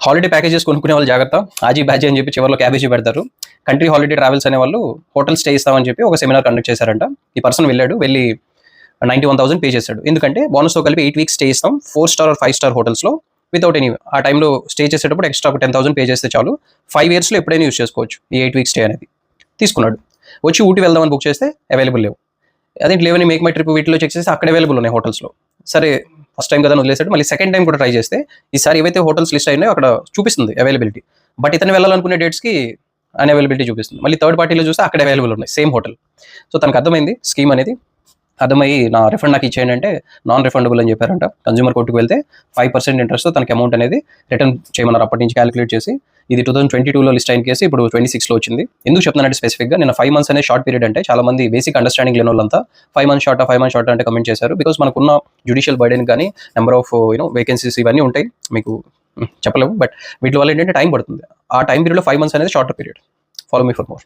Holiday packages కొనుక్కునే వాళ్ళు జాగ్రత్త. ఆజీ బాజీ అని చెప్పి చివరిలో క్యాబేజీ పెడతారు. కంట్రీ హాలిడే ట్రావెల్స్ అనే వాళ్ళు హోటల్ స్టే ఇస్తామని చెప్పి ఒక సెమినార్ కండక్ట్ చేశారంట. ఈ పర్సన్ వెళ్ళి 91,000 పే చేశాడు. ఎందుకంటే బోనస్తో కలిపి 8 వీక్స్ స్టే ఇస్తాం 4 స్టార్ ఆర్ 5 స్టార్ హోటల్స్లో వితౌట్ ఎనీ. ఆ టైంలో స్టే చేసేటప్పుడు ఎక్స్ట్రా ఒక 10,000 పే చేస్తే చాలు, 5 ఇయర్స్లో ఎప్పుడైనా యూస్ చేసుకోవచ్చు ఈ 8 వీక్స్ స్టే అనేది. తీసుకున్నాడు. వచ్చి ఊటీ వెళ్దామని బుక్ చేస్తే అవైలబుల్ లేవు. అదేంటి లేవని మేక్ మై ట్రిప్ వీటిలో చెక్ చేస్తే అక్కడ అవైలబుల్ ఉన్నాయి హోటల్స్లో. సరే ఫస్ట్ టైం కదా వదిలేసాడు. మళ్ళీ సెకండ్ టైం కూడా ట్రై చేస్తే ఈసారి ఏవైతే హోటల్స్ లిస్ట్ అయినాయో అక్కడ చూపిస్తుంది అవైలబిలిటీ. బట్ ఇతను వెళ్ళాలనుకునే డేట్స్కి అన్అవైలబిలిటీ చూపిస్తుంది. మళ్ళీ థర్డ్ పార్టీలో చూస్తే అక్కడ అవైలబుల్ ఉన్నాయి సేమ్ హోటల్. సో తనకు అర్థమైంది స్కీమ్ అనేది. అర్థమయ్యి నా రిఫండ్ నాకు ఇచ్చేయండి అంటే నాన్ రిఫండబుల్ అని చెప్పారంట. కన్జ్యూమర్ కోర్టుకు వెళ్తే 5% ఇంట్రెస్ట్తో తనకి అమౌంట్ అనేది రిటర్న్ చేయమన్నారు. అప్పటి నుంచి క్యాలిక్యులేట్ చేసి ఇది 2022లో లిస్ట్ అయిన కేసు ఇప్పుడు 26లో వచ్చింది. ఎందుకు చెప్తున్నానంటే స్పెసిఫిక్గా నేను 5 months అనే షార్ట్ పీరియడ్ అంటే చాలా మంది బేసిక్ అండర్స్టాండింగ్ లేని వాళ్ళంతా 5 months షార్ట్ అంటే కమెంట్ చేశారు. బికాస్ మనకున్న జ్యుడిషియల్ బర్డెన్ కానీ నెంబర్ ఆఫ్ వేకెన్సీస్ ఇవన్నీ ఉంటాయి, మీకు చెప్పలేము. బట్ వీటి వల్ల ఏంటంటే టైం పడుతుంది. ఆ టైం పీరియడ్లో 5 months అనేది short period. Follow me for more.